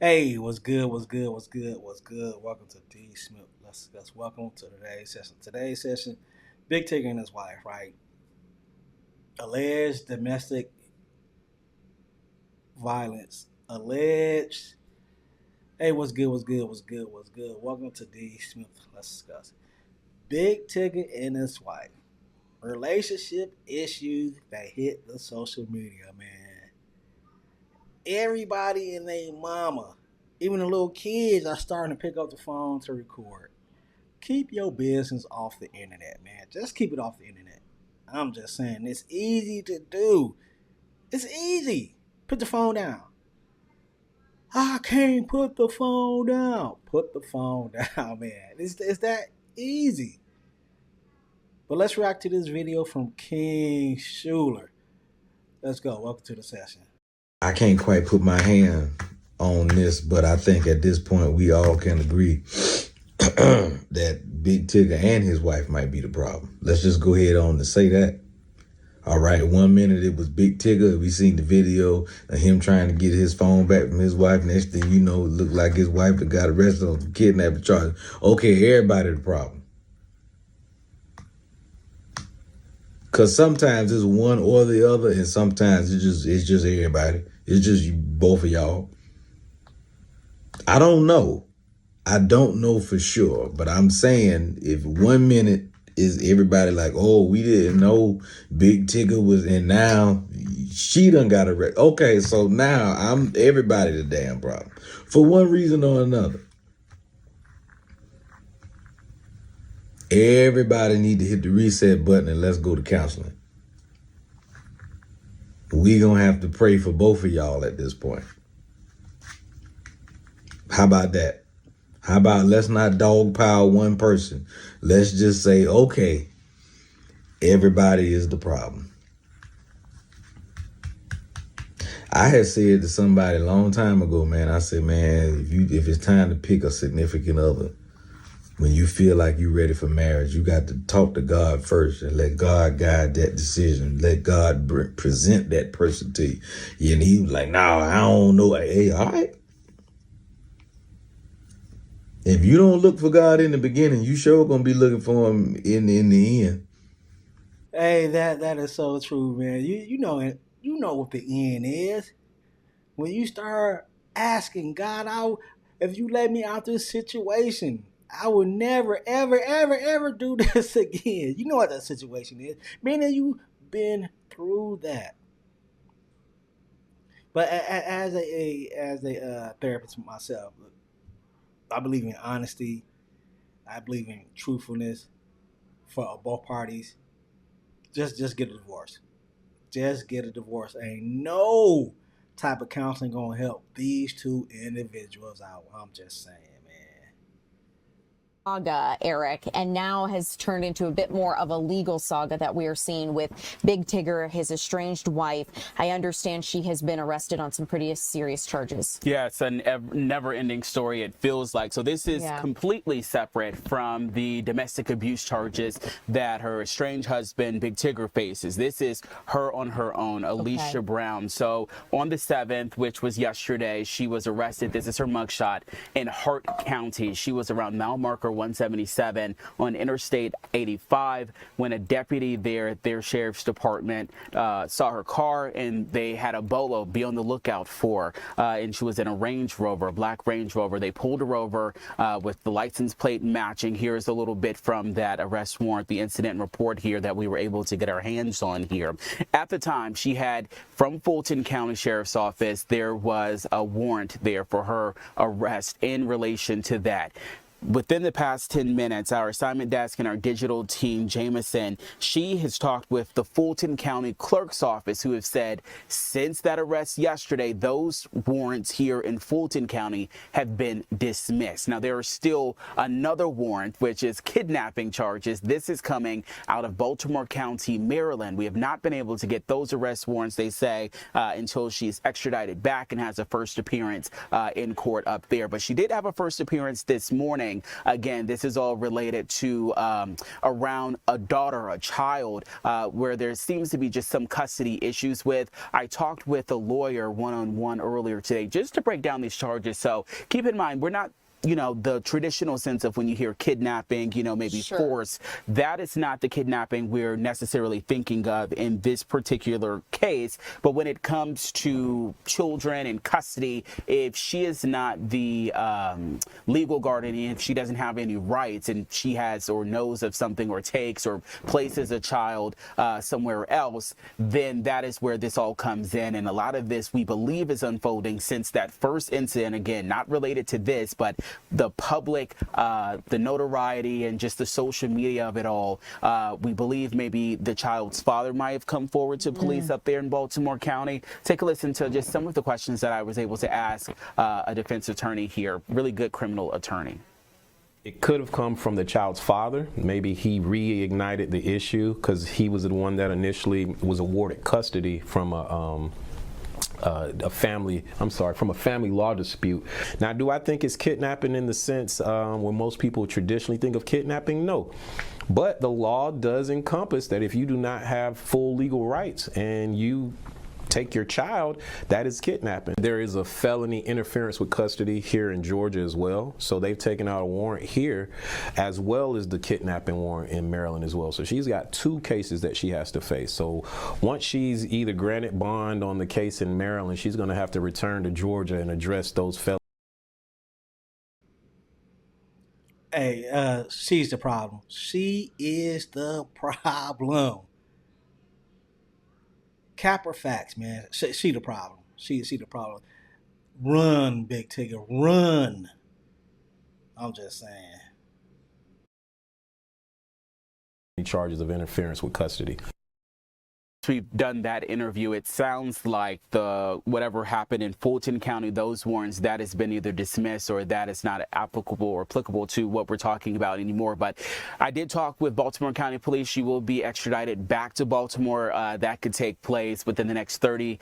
Hey, what's good? What's good? What's good? What's good? Welcome to D Smith. Let's welcome to today's session. Today's session, Big Tigger and his wife, right? Alleged domestic violence. Alleged. Hey, what's good? What's good? What's good? What's good? Welcome to D Smith. Let's discuss. Big Tigger and his wife. Relationship issues that hit the social media, man. Everybody and their mama, even the little kids, are starting to pick up the phone to record. Keep your business off the internet, man. Just keep it off the internet. I'm just saying, it's easy to do. It's easy. Put the phone down. I can't put the phone down. Put the phone down, man. It's that easy. But let's react to this video from King Schuler. Let's go. Welcome to the session. I can't quite put my hand on this, but I think at this point we all can agree that Big Tigger and his wife might be the problem. Let's just go ahead on to say that. All right, 1 minute it was Big Tigger. We seen the video of him trying to get his phone back from his wife. Next thing you know, it looked like his wife that got arrested on some kidnapping charges. Okay, everybody the problem. Cause sometimes it's one or the other, and sometimes it's just everybody. It's just both of y'all. I don't know. I don't know for sure, but I'm saying if 1 minute is everybody like, oh, we didn't know Big Tigger was, and now she done got arrested. Okay, so now I'm everybody the damn problem for one reason or another. Everybody need to hit the reset button and let's go to counseling. We gonna have to pray for both of y'all at this point. How about that? How about let's not dogpile one person. Let's just say, okay, everybody is the problem. I had said to somebody a long time ago, man, I said, man, if it's time to pick a significant other, when you feel like you're ready for marriage, you got to talk to God first and let God guide that decision. Let God present that person to you. And he was like, no, I don't know. Hey, all right. If you don't look for God in the beginning, you sure gonna be looking for him in the end. Hey, that is so true, man. You know it. You know what the end is. When you start asking God, if you let me out this situation, I will never, ever, ever, ever do this again. You know what that situation is. Meaning you've been through that. But as a therapist myself, I believe in honesty. I believe in truthfulness for both parties. Just get a divorce. Just get a divorce. Ain't no type of counseling gonna help these two individuals out. I'm just saying, man. Saga, Eric, and now has turned into a bit more of a legal saga that we are seeing with Big Tigger, his estranged wife. I understand she has been arrested on some pretty serious charges. Yeah, it's a never-ending story, it feels like. So this is completely separate from the domestic abuse charges that her estranged husband, Big Tigger, faces. This is her on her own, Alicia Brown. So on the 7th, which was yesterday, she was arrested. This is her mugshot in Hart County. She was around mile marker 177 on Interstate 85 when a deputy there at their sheriff's department saw her car, and they had a bolo be on the lookout for. And she was in a Range Rover, a black Range Rover. They pulled her over with the license plate matching. Here's a little bit from that arrest warrant, the incident report here that we were able to get our hands on here. At the time, she had, from Fulton County Sheriff's Office, there was a warrant there for her arrest in relation to that. Within the past 10 minutes, our assignment desk and our digital team, Jameson, she has talked with the Fulton County Clerk's Office, who have said since that arrest yesterday, those warrants here in Fulton County have been dismissed. Now, there is still another warrant, which is kidnapping charges. This is coming out of Baltimore County, Maryland. We have not been able to get those arrest warrants, they say, until she's extradited back and has a first appearance in court up there. But she did have a first appearance this morning kidnapping. Again, this is all related to around a daughter, a child, where there seems to be just some custody issues with. I talked with a lawyer one-on-one earlier today just to break down these charges. So keep in mind, we're not, you know, the traditional sense of when you hear kidnapping, you know, maybe force. That is not the kidnapping we're necessarily thinking of in this particular case. But when it comes to children in custody, if she is not the legal guardian, if she doesn't have any rights and she has or knows of something or takes or places a child somewhere else, then that is where this all comes in. And a lot of this we believe is unfolding since that first incident, again, not related to this, but the public, the notoriety and just the social media of it all. We believe maybe the child's father might have come forward to police up there in Baltimore County. Take a listen to just some of the questions that I was able to ask a defense attorney here, really good criminal attorney. It could have come from the child's father. Maybe he reignited the issue because he was the one that initially was awarded custody from from a family law dispute. Now, do I think it's kidnapping in the sense when most people traditionally think of kidnapping? No. But the law does encompass that if you do not have full legal rights and you take your child, that is kidnapping. There is a felony interference with custody here in Georgia as well. So they've taken out a warrant here as well as the kidnapping warrant in Maryland as well. So she's got 2 cases that she has to face. So once she's either granted bond on the case in Maryland, she's going to have to return to Georgia and address those felonies. Hey, she's the problem. She is the problem. Cap or facts, man. She the problem. She the problem. Run, Big Tigger, run. I'm just saying. Charges of interference with custody. We've done that interview. It sounds like the whatever happened in Fulton County, those warrants, that has been either dismissed or that is not applicable or applicable to what we're talking about anymore. But I did talk with Baltimore County Police. She will be extradited back to Baltimore. That could take place within the next 30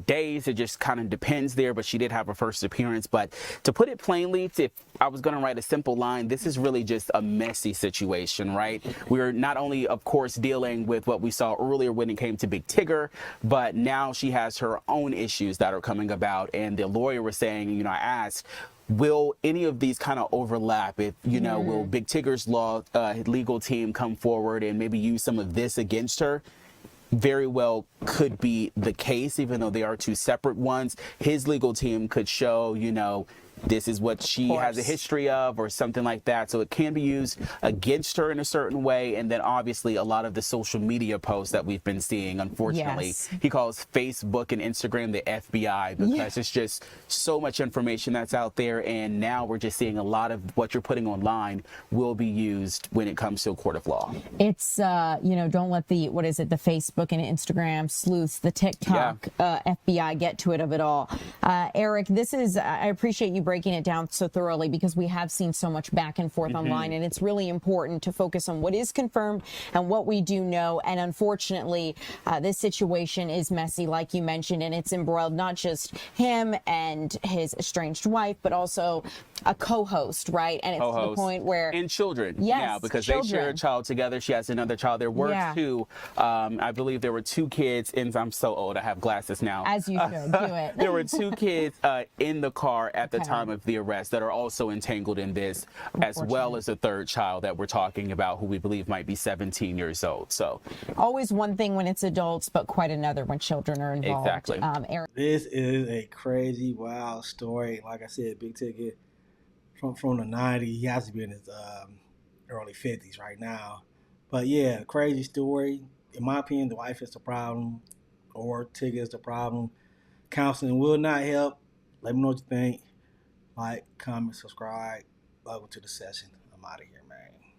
days. It just kind of depends there, but she did have her first appearance. But to put it plainly, if I was going to write a simple line, this is really just a messy situation, right? We're not only, of course, dealing with what we saw earlier when it came to Big Tigger, but now she has her own issues that are coming about. And the lawyer was saying, you know, I asked, will any of these kind of overlap? If, you know, will Big Tigger's legal team come forward and maybe use some of this against her? Very well could be the case, even though they are 2 separate ones. His legal team could show, you know, this is what she has a history of or something like that. So it can be used against her in a certain way. And then obviously a lot of the social media posts that we've been seeing, unfortunately, he calls Facebook and Instagram the FBI because it's just so much information that's out there. And now we're just seeing a lot of what you're putting online will be used when it comes to a court of law. It's, you know, don't let the, what is it, the Facebook and Instagram sleuths, the TikTok FBI get to it of it all. Eric, this is, I appreciate you breaking it down so thoroughly because we have seen so much back and forth online, and it's really important to focus on what is confirmed and what we do know. And unfortunately, this situation is messy, like you mentioned, and it's embroiled not just him and his estranged wife, but also a co-host, right? And it's to the point where... And children. Yeah, because they share a child together. She has another child. There were 2. I believe there were 2 kids, and I'm so old, I have glasses now. As you should. Do it. There were 2 kids in the car at the time of the arrest that are also entangled in this, as well as a 3rd child that we're talking about who we believe might be 17 years old. So always one thing when it's adults, but quite another when children are involved. Exactly. Eric. This is a crazy, wild story. Like I said, Big Tigger from the 90s. He has to be in his early 50s right now. But yeah, crazy story. In my opinion, the wife is the problem, or Tigger is the problem. Counseling will not help. Let me know what you think. Like, comment, subscribe. Welcome to the session. I'm out of here, man.